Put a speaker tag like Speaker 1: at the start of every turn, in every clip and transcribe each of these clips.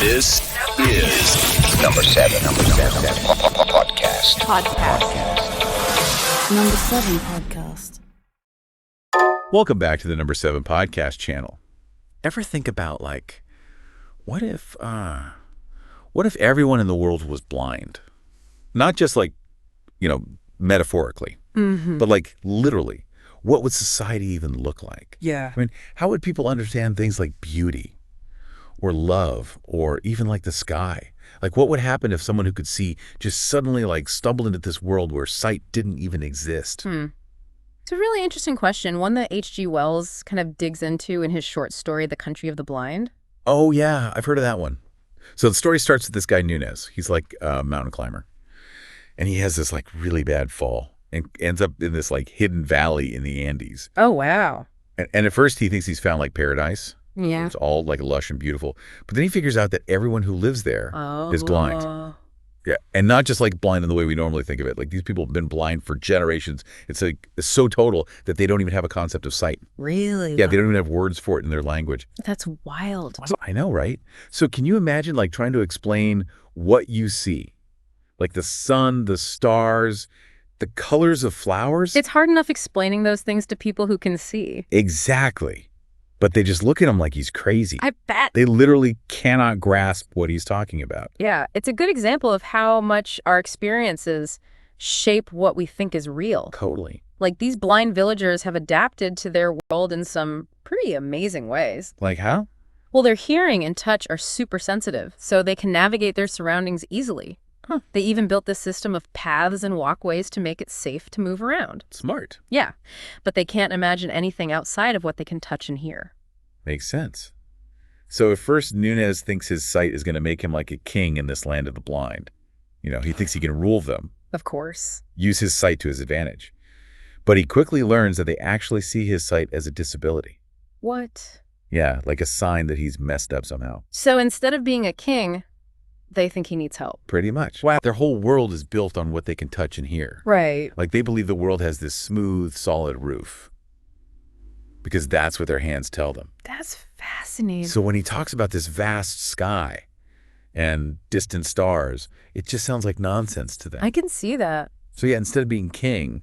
Speaker 1: This is number seven podcast.
Speaker 2: Number 7 podcast.
Speaker 3: Welcome back to the number 7 podcast channel. Ever think about what if everyone in the world was blind? Not just metaphorically, but literally. What would society even look like?
Speaker 4: Yeah.
Speaker 3: I mean, how would people understand things like beauty or love or even the sky? What would happen if someone who could see just suddenly stumbled into this world where sight didn't even exist?
Speaker 5: It's a really interesting question, one that H.G. Wells kind of digs into in his short story, The Country of the Blind.
Speaker 3: Oh, yeah. I've heard of that one. So the story starts with this guy, Nunez. He's a mountain climber. And he has this really bad fall and ends up in this hidden valley in the Andes.
Speaker 5: Oh, wow.
Speaker 3: And at first he thinks he's found paradise.
Speaker 5: Yeah.
Speaker 3: It's all lush and beautiful. But then he figures out that everyone who lives there is blind. Yeah. And not just blind in the way we normally think of it. These people have been blind for generations. It's so total that they don't even have a concept of sight.
Speaker 5: Really?
Speaker 3: Yeah, they don't even have words for it in their language.
Speaker 5: That's wild.
Speaker 3: I know, right? So can you imagine trying to explain what you see? The sun, the stars, the colors of flowers?
Speaker 5: It's hard enough explaining those things to people who can see.
Speaker 3: Exactly. But they just look at him like he's crazy.
Speaker 5: I bet.
Speaker 3: They literally cannot grasp what he's talking about.
Speaker 5: Yeah, it's a good example of how much our experiences shape what we think is real.
Speaker 3: Totally.
Speaker 5: These blind villagers have adapted to their world in some pretty amazing ways.
Speaker 3: Like how?
Speaker 5: Well, their hearing and touch are super sensitive, so they can navigate their surroundings easily.
Speaker 3: Huh.
Speaker 5: They even built this system of paths and walkways to make it safe to move around.
Speaker 3: Smart.
Speaker 5: Yeah, but they can't imagine anything outside of what they can touch and hear.
Speaker 3: Makes sense. So at first, Nunez thinks his sight is going to make him like a king in this land of the blind. He thinks he can rule them.
Speaker 5: Of course.
Speaker 3: Use his sight to his advantage. But he quickly learns that they actually see his sight as a disability.
Speaker 5: What?
Speaker 3: Yeah, like a sign that he's messed up somehow.
Speaker 5: So instead of being a king, they think he needs help.
Speaker 3: Pretty much. Wow. Their whole world is built on what they can touch and hear.
Speaker 5: Right.
Speaker 3: They believe the world has this smooth, solid roof. Because that's what their hands tell them.
Speaker 5: That's fascinating.
Speaker 3: So when he talks about this vast sky and distant stars, it just sounds like nonsense to them.
Speaker 5: I can see that.
Speaker 3: So yeah, instead of being king,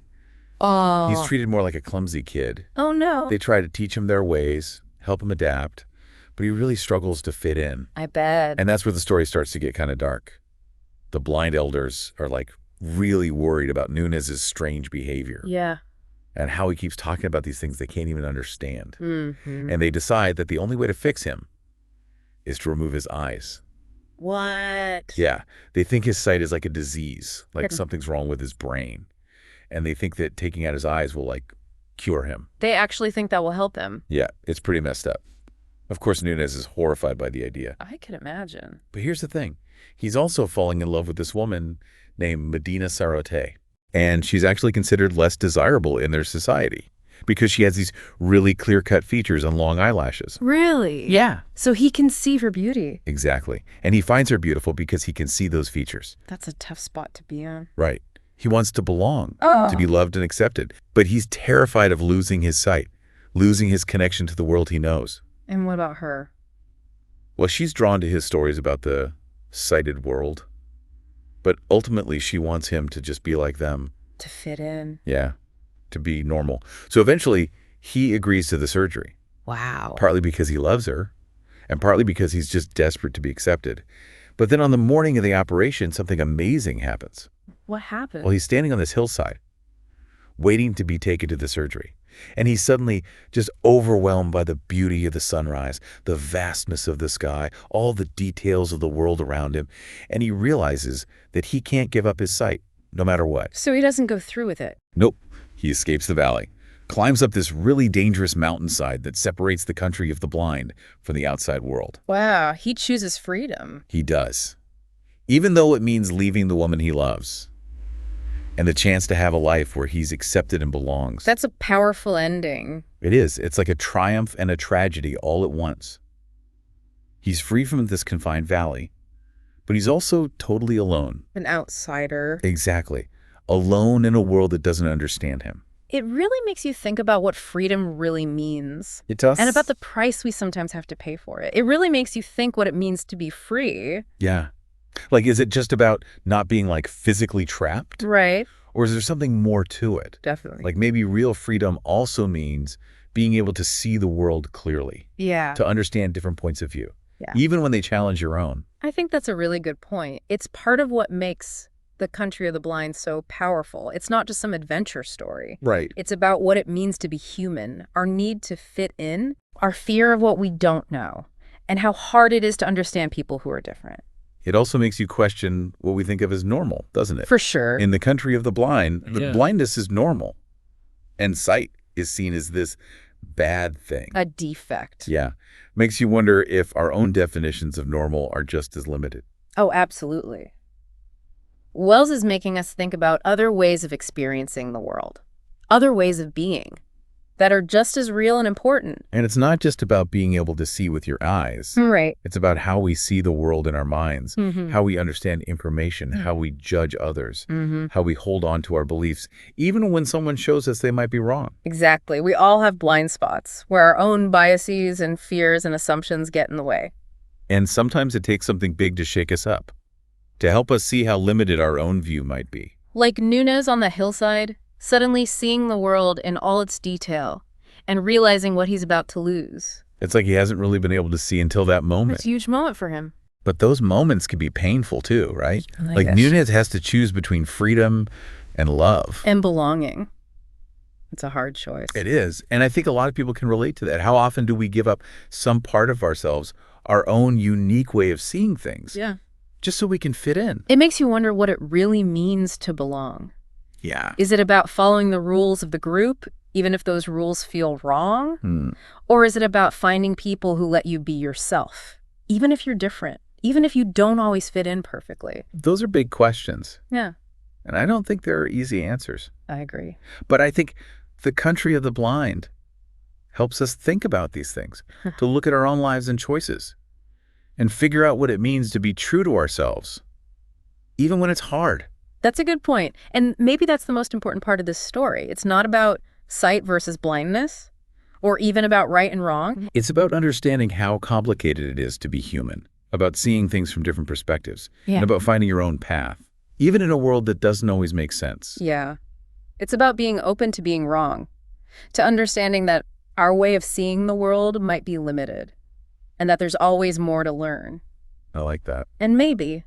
Speaker 3: he's treated more like a clumsy kid.
Speaker 5: Oh, no.
Speaker 3: They try to teach him their ways, help him adapt, but he really struggles to fit in.
Speaker 5: I bet.
Speaker 3: And that's where the story starts to get kind of dark. The blind elders are really worried about Nunez's strange behavior.
Speaker 5: Yeah.
Speaker 3: And how he keeps talking about these things they can't even understand.
Speaker 5: Mm-hmm.
Speaker 3: And they decide that the only way to fix him is to remove his eyes.
Speaker 5: What?
Speaker 3: Yeah. They think his sight is like a disease, something's wrong with his brain. And they think that taking out his eyes will cure him.
Speaker 5: They actually think that will help him.
Speaker 3: Yeah, it's pretty messed up. Of course, Nunez is horrified by the idea.
Speaker 5: I can imagine.
Speaker 3: But here's the thing. He's also falling in love with this woman named Medina Sarote. And she's actually considered less desirable in their society because she has these really clear-cut features and long eyelashes.
Speaker 5: Really?
Speaker 3: Yeah.
Speaker 5: So he can see her beauty.
Speaker 3: Exactly. And he finds her beautiful because he can see those features.
Speaker 5: That's a tough spot to be on.
Speaker 3: Right. He wants to belong, to be loved and accepted. But he's terrified of losing his sight, losing his connection to the world he knows.
Speaker 5: And what about her?
Speaker 3: Well, she's drawn to his stories about the sighted world. But ultimately, she wants him to just be like them.
Speaker 5: To fit in.
Speaker 3: Yeah, to be normal. So eventually, he agrees to the surgery.
Speaker 5: Wow.
Speaker 3: Partly because he loves her, and partly because he's just desperate to be accepted. But then on the morning of the operation, something amazing happens.
Speaker 5: What happened?
Speaker 3: Well, he's standing on this hillside, waiting to be taken to the surgery. And he's suddenly just overwhelmed by the beauty of the sunrise, the vastness of the sky, all the details of the world around him. And he realizes that he can't give up his sight, no matter what.
Speaker 5: So he doesn't go through with it?
Speaker 3: Nope. He escapes the valley, climbs up this really dangerous mountainside that separates the country of the blind from the outside world.
Speaker 5: Wow, he chooses freedom.
Speaker 3: He does. Even though it means leaving the woman he loves. And the chance to have a life where he's accepted and belongs.
Speaker 5: That's a powerful ending.
Speaker 3: It is. It's like a triumph and a tragedy all at once. He's free from this confined valley, but he's also totally alone.
Speaker 5: An outsider.
Speaker 3: Exactly. Alone in a world that doesn't understand him.
Speaker 5: It really makes you think about what freedom really means.
Speaker 3: It does.
Speaker 5: And about the price we sometimes have to pay for it. It really makes you think what it means to be free.
Speaker 3: Yeah. Like, is it just about not being, like, physically trapped?
Speaker 5: Right.
Speaker 3: Or is there something more to it?
Speaker 5: Definitely.
Speaker 3: Like, maybe real freedom also means being able to see the world clearly,
Speaker 5: Yeah.
Speaker 3: to understand different points of view,
Speaker 5: Yeah.
Speaker 3: even when they challenge your own.
Speaker 5: I think that's a really good point. It's part of what makes the Country of the Blind so powerful. It's not just some adventure story.
Speaker 3: Right.
Speaker 5: It's about what it means to be human, our need to fit in, our fear of what we don't know, and how hard it is to understand people who are different.
Speaker 3: It also makes you question what we think of as normal, doesn't it?
Speaker 5: For sure.
Speaker 3: In the country of the blind, the blindness is normal, and sight is seen as this bad thing.
Speaker 5: A defect.
Speaker 3: Yeah. Makes you wonder if our own definitions of normal are just as limited.
Speaker 5: Oh, absolutely. Wells is making us think about other ways of experiencing the world, other ways of being that are just as real and important.
Speaker 3: And it's not just about being able to see with your eyes.
Speaker 5: Right.
Speaker 3: It's about how we see the world in our minds,
Speaker 5: Mm-hmm.
Speaker 3: how we understand information, how we judge others, how we hold on to our beliefs, even when someone shows us they might be wrong.
Speaker 5: Exactly. We all have blind spots where our own biases and fears and assumptions get in the way.
Speaker 3: And sometimes it takes something big to shake us up, to help us see how limited our own view might be.
Speaker 5: Like Nunez on the hillside, suddenly seeing the world in all its detail and realizing what he's about to lose.
Speaker 3: It's like he hasn't really been able to see until that moment.
Speaker 5: It's a huge moment for him.
Speaker 3: But those moments can be painful too, right? Like
Speaker 5: guess.
Speaker 3: Nunez has to choose between freedom and love.
Speaker 5: And belonging. It's a hard choice.
Speaker 3: It is. And I think a lot of people can relate to that. How often do we give up some part of ourselves, our own unique way of seeing things,
Speaker 5: Yeah.
Speaker 3: just so we can fit in?
Speaker 5: It makes you wonder what it really means to belong.
Speaker 3: Yeah.
Speaker 5: Is it about following the rules of the group, even if those rules feel wrong? Or is it about finding people who let you be yourself, even if you're different, even if you don't always fit in perfectly?
Speaker 3: Those are big questions.
Speaker 5: Yeah,
Speaker 3: And I don't think there are easy answers.
Speaker 5: I agree.
Speaker 3: But I think the country of the blind helps us think about these things, to look at our own lives and choices, and figure out what it means to be true to ourselves, even when it's hard.
Speaker 5: That's a good point. And maybe that's the most important part of this story. It's not about sight versus blindness, or even about right and wrong.
Speaker 3: It's about understanding how complicated it is to be human, about seeing things from different perspectives, and about finding your own path, even in a world that doesn't always make sense.
Speaker 5: Yeah. It's about being open to being wrong, to understanding that our way of seeing the world might be limited, and that there's always more to learn.
Speaker 3: I like that.
Speaker 5: And maybe,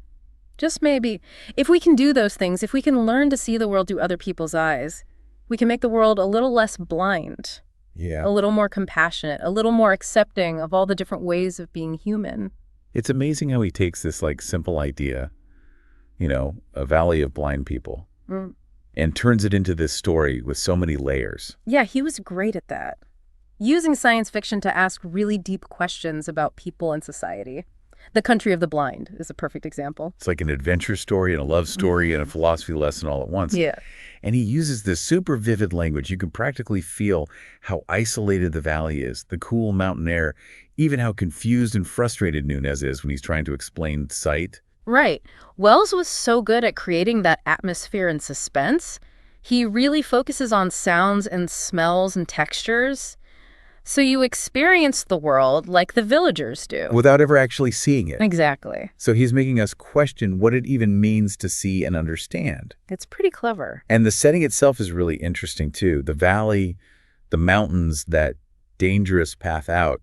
Speaker 5: just maybe, if we can do those things, if we can learn to see the world through other people's eyes, we can make the world a little less blind,
Speaker 3: Yeah.
Speaker 5: a little more compassionate, a little more accepting of all the different ways of being human.
Speaker 3: It's amazing how he takes this like simple idea, a valley of blind people, and turns it into this story with so many layers.
Speaker 5: Yeah, he was great at that. Using science fiction to ask really deep questions about people and society. The Country of the Blind is a perfect example.
Speaker 3: It's like an adventure story and a love story and a philosophy lesson all at once.
Speaker 5: Yeah.
Speaker 3: And he uses this super vivid language. You can practically feel how isolated the valley is, the cool mountain air, even how confused and frustrated Nunez is when he's trying to explain sight.
Speaker 5: Right. Wells was so good at creating that atmosphere and suspense. He really focuses on sounds and smells and textures. So you experience the world like the villagers do.
Speaker 3: Without ever actually seeing it.
Speaker 5: Exactly.
Speaker 3: So he's making us question what it even means to see and understand.
Speaker 5: It's pretty clever.
Speaker 3: And the setting itself is really interesting too. The valley, the mountains, that dangerous path out.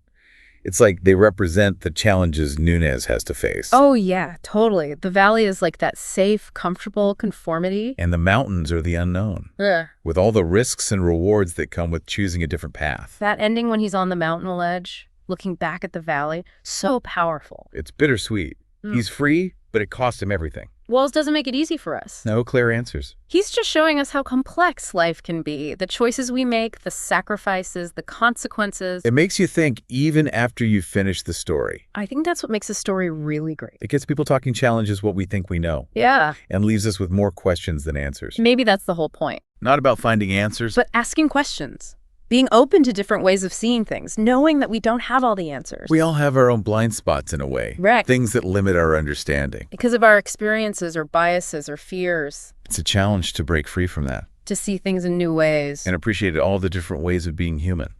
Speaker 3: It's like they represent the challenges Nunez has to face.
Speaker 5: Oh, yeah, totally. The valley is like that safe, comfortable conformity.
Speaker 3: And the mountains are the unknown,
Speaker 5: Ugh.
Speaker 3: with all the risks and rewards that come with choosing a different path.
Speaker 5: That ending when he's on the mountain ledge, looking back at the valley, so powerful.
Speaker 3: It's bittersweet. He's free, but it cost him everything.
Speaker 5: Wells doesn't make it easy for us.
Speaker 3: No clear answers.
Speaker 5: He's just showing us how complex life can be, the choices we make, the sacrifices, the consequences.
Speaker 3: It makes you think even after you finish the story.
Speaker 5: I think that's what makes a story really great.
Speaker 3: It gets people talking, challenges what we think we know,
Speaker 5: Yeah.
Speaker 3: and leaves us with more questions than answers.
Speaker 5: Maybe that's the whole point.
Speaker 3: Not about finding answers,
Speaker 5: But asking questions, being open to different ways of seeing things, knowing that we don't have all the answers.
Speaker 3: we all have our own blind spots in a way.
Speaker 5: Right.
Speaker 3: Things that limit our understanding.
Speaker 5: Because of our experiences or biases or fears.
Speaker 3: It's a challenge to break free from that.
Speaker 5: to see things in new ways.
Speaker 3: And appreciated all the different ways of being human.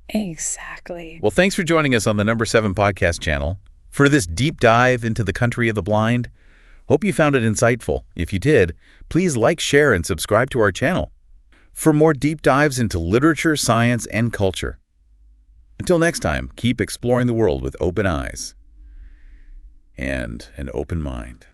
Speaker 5: Exactly.
Speaker 3: Well, thanks for joining us on the Number 7 podcast channel for this deep dive into the country of the blind. Hope you found it insightful. If you did, please like, share, and subscribe to our channel for more deep dives into literature, science, and culture. Until next time, keep exploring the world with open eyes and an open mind.